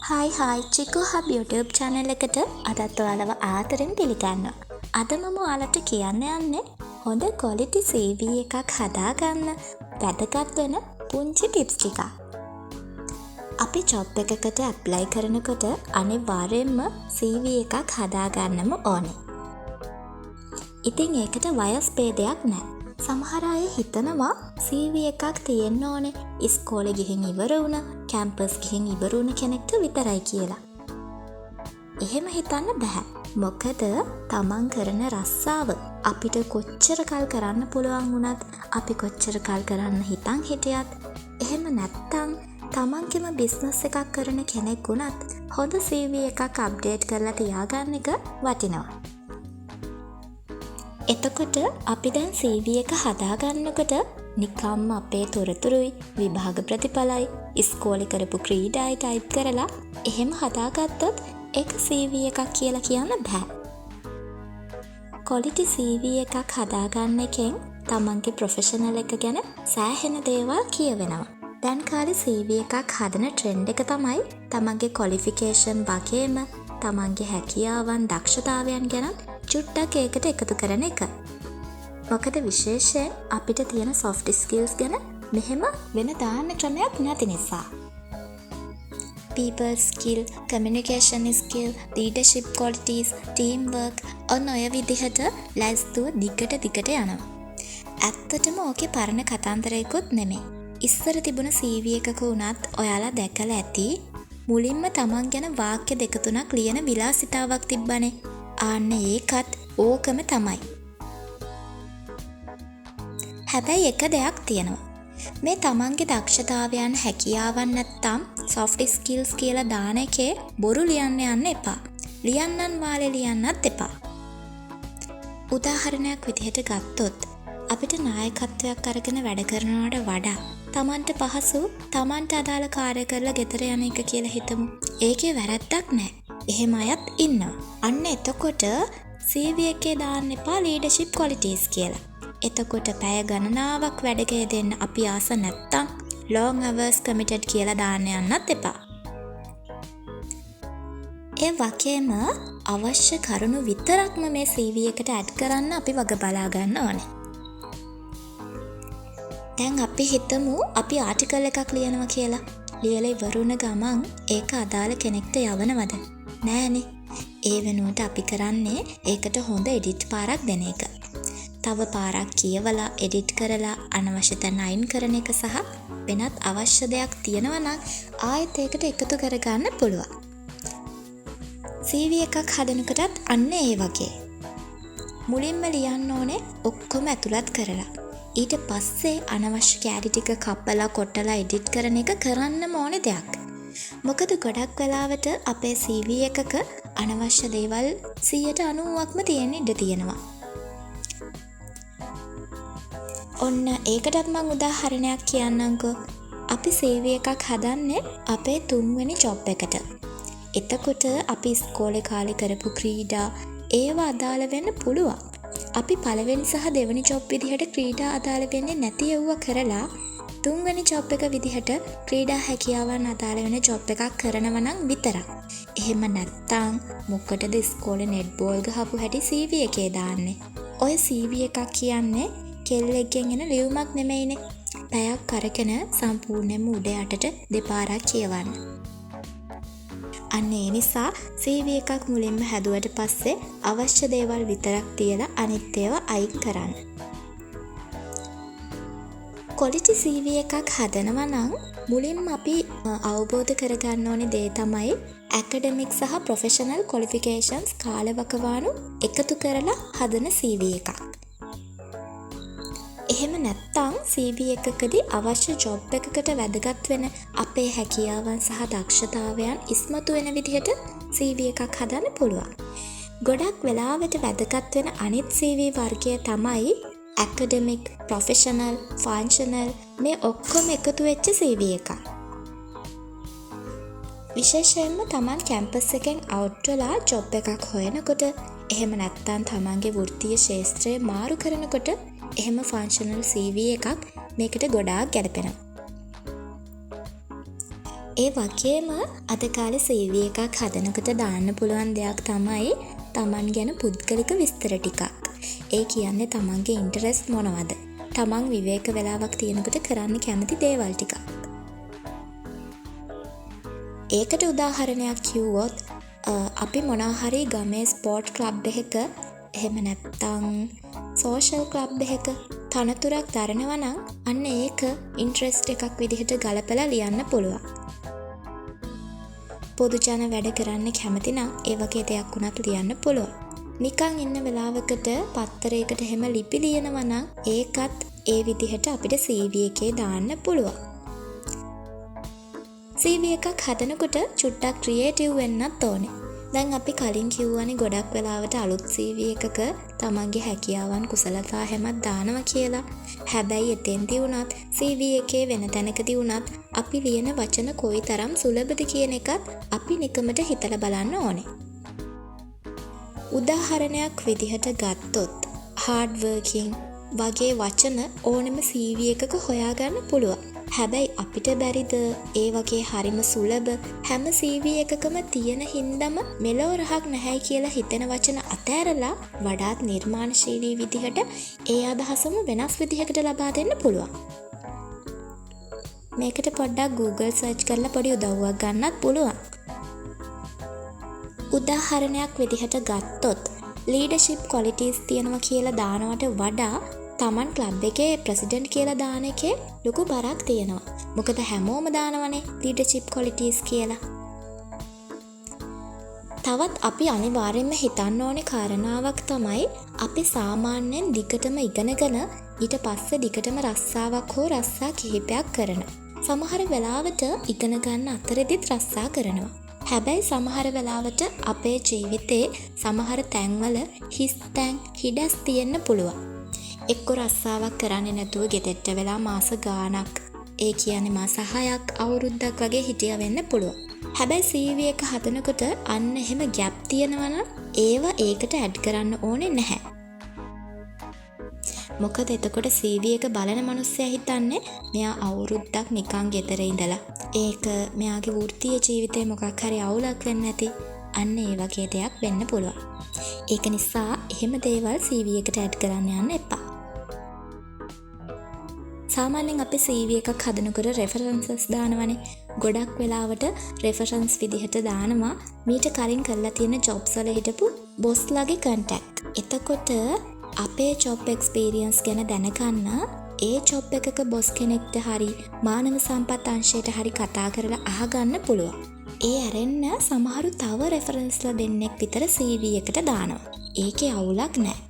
හයි චිකු hub YouTube channel එකට අදත් ඔයාලව ආදරෙන් පිළිගන්නවා. අද මම ඔයාලට කියන්න යන්නේ හොඳ quality CV එකක් හදාගන්න වැදගත් වෙන පුංචි tips ටිකක්. අපි job එකකට apply කරනකොට අනිවාර්යයෙන්ම CV එකක් හදාගන්නම ඕනේ. ඉතින් ඒකට වයස් ભેදයක් නැහැ. සමහර අය හිතනවා CV එකක් තියෙන්න ඕනේ ඉස්කෝලේ ගිහින් ඉවර වුණ, කැම්පස් ගිහින් ඉවර වුණ කෙනෙක්ට විතරයි කියලා. එහෙම හිතන්න බෑ. මොකද තමන් කරන රස්සාව අපිට කොච්චර කල් කරන්න පුළුවන් වුණත්, අපි කොච්චර කල් කරන්න හිතන් හිටියත්, එහෙම නැත්තම් තමන්ගේම බිස්නස් එකක් කරන කෙනෙක් වුණත් හොඳ CV එකක් අප්ඩේට් කරලා තියාගන්න එක වටිනවා. එතකොට අපි දැන් CV එක හදාගන්නකොට නිකම්ම අපේ තොරතුරුයි විභාග ප්‍රතිඵලයි ඉස්කෝලේ කරපු ක්‍රීඩායි ටයිප් කරලා එහෙම හදාගත්තොත් ඒක CV එකක් කියලා කියන්න බෑ. quality CV එකක් හදාගන්න එකෙන් තමන්ගේ ප්‍රොෆෙෂනල් එක ගැන සෑහෙන දේවල් කියවෙනවා. දැන් කාලේ CV එකක් හදන ට්‍රෙන්ඩ් එක තමයි තමන්ගේ ක්වොලිෆිකේෂන් වගේම තමන්ගේ හැකියාවන් දක්ෂතාවයන් ගැන චුට්ටක් ඒකට එකතු කරන එක. මොකද විශේෂයෙන් අපිට තියෙන soft skills ගැන මෙහෙම වෙන දාන්න ක්‍රමයක් නැති නිසා. People skill, communication skill, leadership qualities, teamwork ඔන්න ඔය විදිහට ලැස්තුව දිගට යනවා. ඇත්තටම ඕකේ පරණ කතාන්තරයකුත් නෙමෙයි. ඉස්සර තිබුණ CV එකක වුණත් ඔයාලා දැකලා ඇති මුලින්ම තමන් ගැන වාක්‍ය දෙක තුනක් ලියන විලාසිතාවක් තිබ්බනේ. ආන්න ඒකත් ඕකම තමයි. හැබැයි එක දෙයක් තියෙනවා. මේ තමන්ගේ දක්ෂතාවයන් හැකියාවන් නැත්තම් soft skills කියලා දාන එකේ බොරු ලියන්න යන්න එපා. ලියන්නන් වාලේ ලියන්නත් එපා. උදාහරණයක් විදිහට ගත්තොත් අපිට නායකත්වයක් අරගෙන වැඩ කරනවට වඩා තමන්ට පහසු තමන්ට අදාළ කාර්ය කරලා ගෙදර යන එක කියලා හිතමු. ඒකේ වැරැද්දක් නැහැ. එහෙම අයත් ඉන්නවා. අන්න එතකොට CV එකේ දාන්න එපා leadership qualities කියලා. එතකොට පැය ගණනාවක් වැඩ දෙන්න අපි ආස නැත්තම් long hours committed කියලා දාන්න යන්නත් එපා. ඒ වගේම අවශ්‍ය කරුණු විතරක්ම මේ CV එකට ඇඩ් කරන්න අපි වග බලා ගන්න ඕනේ. දැන් අපි හිතමු අපි ආටිකල් එකක් ලියනවා කියලා. ලියලා ඉවරුණ ගමන් ඒක අදාළ කෙනෙක්ට යවනවද? නෑනේ. ඒ වෙනුවට අපි කරන්නේ ඒකට හොඳ එඩිට් පාරක් දෙන එක. තව පාරක් කියවලා එඩිට් කරලා අනවශ්‍ය තැන් අයින් කරන එක සහ වෙනත් අවශ්‍ය දෙයක් තියෙනවා නම් ආයෙත් ඒකට එකතු කරගන්න පුළුවන්. CV එකක් හදනකොටත් අන්න ඒ වගේ. මුලින්ම ලියන්න ඕනේ ඔක්කොම ඇතුළත් කරලා. ඊට පස්සේ අනවශ්‍ය කැලි ටික කපලා කොටලා එඩිට් කරන එක කරන්නම ඕනේ දෙයක්. මොකද ගොඩක් වෙලාවට අපේ CV එකක අනවශ්‍ය දේවල් 90%ක්ම තියෙන්න ඉඩ තියෙනවා. ඔන්න ඒකටත් මම උදාහරණයක් කියන්නම්කෝ. අපි CV එකක් හදන්නේ අපේ 3 වෙනි ජොබ් එකට. එතකොට අපි ඉස්කෝලේ කාලේ කරපු ක්‍රීඩා ඒවා අදාළ වෙන්න පුළුවන්. අපි පළවෙනි සහ දෙවෙනි ජොබ් විදිහට ක්‍රීඩා අදාළ වෙන්නේ නැති ඒවා කරලා තුන්වෙනි ජොබ් එක විදිහට ක්‍රීඩා හැකියාවන් අදාළ වෙන ජොබ් එකක් කරනවා නම් විතරක්. එහෙම නැත්තම් මොකටද ඉස්කෝලේ නෙට්බෝල් ගහපු හැටි CV එකේ දාන්නේ? ඔය CV එකක් කියන්නේ කෙල්ලෙක්ගෙන් එන ලියුමක් නෙමෙයිනේ. පැයක් අරගෙන සම්පූර්ණයෙන්ම උඩ යටට දෙපාරක් කියවන්න. අන්න ඒ නිසා CV එකක් මුලින්ම හැදුවට පස්සේ අවශ්‍ය දේවල් විතරක් තියලා අනිත් ඒවා අයින් කරන්න. quality CV එකක් හදනවා නම් මුලින්ම අපි අවබෝධ කරගන්න ඕනේ දේ තමයි academic සහ professional qualifications කාලවකවානු එකතු කරලා හදන CV එකක්. එහෙම නැත්තම් CV එකකදී අවශ්‍ය ජොබ් එකකට වැදගත් වෙන අපේ හැකියාවන් සහ දක්ෂතාවයන් ඉස්මතු වෙන විදිහට CV එකක් හදන්න පුළුවන්. ගොඩක් වෙලාවට වැදගත් වෙන අනිත් CV වර්ගය තමයි academic, professional, functional මේ ඔක්කොම එකතු වෙච්ච CV එකක්. විශේෂයෙන්ම තමන් කැම්පස් එකෙන් අවුට් වෙලා ජොබ් එකක් හොයනකොට, එහෙම නැත්තම් තමන්ගේ වෘත්තීය ක්ෂේත්‍රය මාරු කරනකොට එහෙම ෆන්ක්ෂනල් CV එකක් මේකට ගොඩාක් ගැලපෙනවා. ඒ වගේම අද කාලේ CV එකක් හදනකොට දාන්න පුළුවන් දෙයක් තමයි තමන් ගැන පුද්ගලික විස්තර ටිකක්. ඒ කියන්නේ තමන්ගේ ඉන්ටරෙස්ට් මොනවද? තමන් විවේක වෙලාවක් තියෙනකොට කරන්න කැමති දේවල් ටිකක්. ඒකට උදාහරණයක් කිව්වොත් අපි මොනවා හරි ගමේ ස්පෝර්ට් ක්ලබ් එකක එහෙම නැත්නම් සෝෂල් ක්ලබ් එකක තනතුරක් දරනවා නම් අන්න ඒක ඉන්ටරෙස්ට් එකක් විදිහට ගලපලා ලියන්න පුළුවන්. පොදු ජන වැඩ කරන්න කැමති නම් ඒ වගේ දෙයක් උනත් ලියන්න පුළුවන්. නිකන් ඉන්න වෙලාවකට පත්තරයකට හැම ලිපි ලියනවා නම් ඒකත් ඒ විදිහට අපිට CV එකේ දාන්න පුළුවන්. CV එකක් හදනකොට චුට්ටක් ක්‍රියේටිව් වෙන්නත් ඕනේ. දැන් අපි කලින් කිව්වනේ ගොඩක් වෙලාවට අලුත් CV එකක තමන්ගේ හැකියාවන් කුසලතා හැමත් දානවා කියලා. හැබැයි එතෙන්දී වුණත් CV එකේ වෙන තැනකදී වුණත් අපි ලියන වචන කොයිතරම් සුලභද කියන එකත් අපි නිකමට හිතලා බලන්න ඕනේ. උදාහරණයක් විදිහට ගත්තොත් hard working වගේ වචන ඕනෙම CV එකක හොයාගන්න පුළුවන්. හැබැයි අපිට බැරිද ඒ වගේ හරිම සුලභ හැම CV එකකම තියෙන හින්දම මෙලෝ රහක් නැහැ කියලා හිතෙන වචන අතෑරලා වඩාත් නිර්මාණශීලී විදිහට ඒ අදහසම වෙනස් විදිහකට ලබා දෙන්න පුළුවන්. මේකට පොඩ්ඩක් Google search කරලා පොඩි උදව්වක් ගන්නත් පුළුවන්. උදාහරණයක් විදිහට ගත්තොත් leadership qualities තියෙනවා කියලා දානවට වඩා තමන් ක්ලබ් එකේ ප්‍රෙසිඩන්ට් කියලා දාන එකේ ලොකු බරක් තියෙනවා. මොකද හැමෝම දානවනේ leadership qualities කියලා. තවත් අපි අනිවාර්යයෙන්ම හිතන්න ඕනේ කාරණාවක් තමයි අපි සාමාන්‍යයෙන් දිගටම ඉගෙනගෙන ඊට පස්සේ දිගටම රස්සාවක් හෝ රස්සා කිහිපයක් කරනවා. සමහර වෙලාවට ඉගෙන ගන්න අතරෙදිත් රස්සා කරනවා. හැබැයි සමහර වෙලාවට අපේ ජීවිතේ සමහර තැන්වල හිස් තැන් හිඩස් තියෙන්න පුළුවන්. එක්ක රස්සාවක් කරන්නේ නැතුව ගෙදෙට්ට වෙලා මාස ගාණක් ඒ කියන්නේ මාස 6ක් අවුරුද්දක් වගේ හිටියා වෙන්න පුළුවන්. හැබැයි CV එක හදනකොට අන්න එහෙම ගැප් තියෙනවා නම් ඒව ඒකට ඇඩ් කරන්න ඕනේ නැහැ. මොකද එතකොට CV එක බලන මිනිස්සයා හිතන්නේ මෙයා අවුරුද්දක් නිකන් ගෙදර ඉඳලා ඒක මෙයාගේ වෘත්තීය ජීවිතේ මොකක් හරි අවුලක් වෙන්නේ නැති අන්න ඒ වගේ දෙයක් වෙන්න පුළුවන්. ඒක නිසා එහෙම දේවල් CV එකට ඇඩ් කරන්න යන්න එපා. සාමාන්‍යයෙන් අපි CV එකක් හදනකොට references දානවනේ. ගොඩක් වෙලාවට reference විදිහට දානවා මීට කලින් කරලා තියෙන jobs වල හිටපු bossලාගේ contact. එතකොට අපේ job experience ගැන දැනගන්න ඒ job එකක boss කෙනෙක්ට හරි මානව සම්පත් අංශයට හරි කතා කරලා අහගන්න පුළුවන්. ඒ ඇරෙන්න සමහරු තව referenceලා දෙන්නෙක් විතර CV එකට දානවා. ඒකේ අවුලක් නැහැ.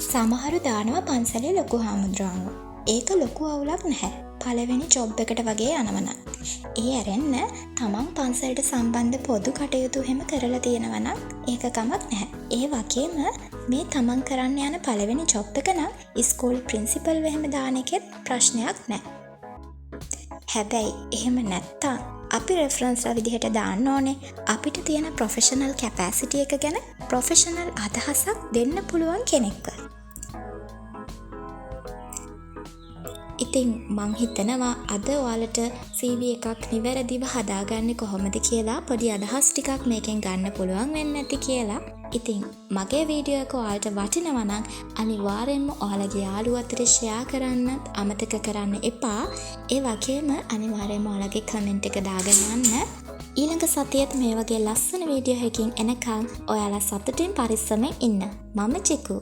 සමහරු දානවා පන්සලේ ලොකු හාමුදුරුවන්ව. ඒක ලොකු අවුලක් නැහැ. පළවෙනි ජොබ් එකට වගේ යනවනම්. ඒ ඇරෙන්න තමන් පන්සලට සම්බන්ධ පොදු කටයුතු හැම කරලා තියෙනවා නම් ඒක කමක් නැහැ. ඒ වගේම මේ තමන් කරන්න යන පළවෙනි ජොබ් එක නම් ඉස්කෝලේ ප්‍රින්සිපල් වෙහෙම දාන එකෙත් ප්‍රශ්නයක් නැහැ. හැබැයි එහෙම නැත්තම් අපි රෙෆරන්ස්ලා විදිහට දාන්න ඕනේ අපිට තියෙන ප්‍රොෆෙෂනල් කැපැසිටි එක ගැන ප්‍රොෆෙෂනල් අදහසක් දෙන්න පුළුවන් කෙනෙක්ව. ඉතින් මං හිතනවා අද ඔයාලට CV එකක් නිවැරදිව හදාගන්නේ කොහොමද කියලා පොඩි අදහස් ටිකක් මේකෙන් ගන්න පුළුවන් වෙන්නේ නැති කියලා. ඉතින් මගේ වීඩියෝ එක ඔයාලට වටිනවා නම් අනිවාර්යෙන්ම ඔයාලගේ යාළුවෝ අතර ෂෙයා කරන්නත් අමතක කරන්න එපා. ඒ වගේම අනිවාර්යෙන්ම ඔයාලගේ කමෙන්ට් එක දාගෙන යන්න. ඊළඟ සතියේත් මේ වගේ ලස්සන වීඩියෝ එකකින් එනකම් ඔයාලා සතුටින් පරිස්සමෙන් ඉන්න. මම චිකු.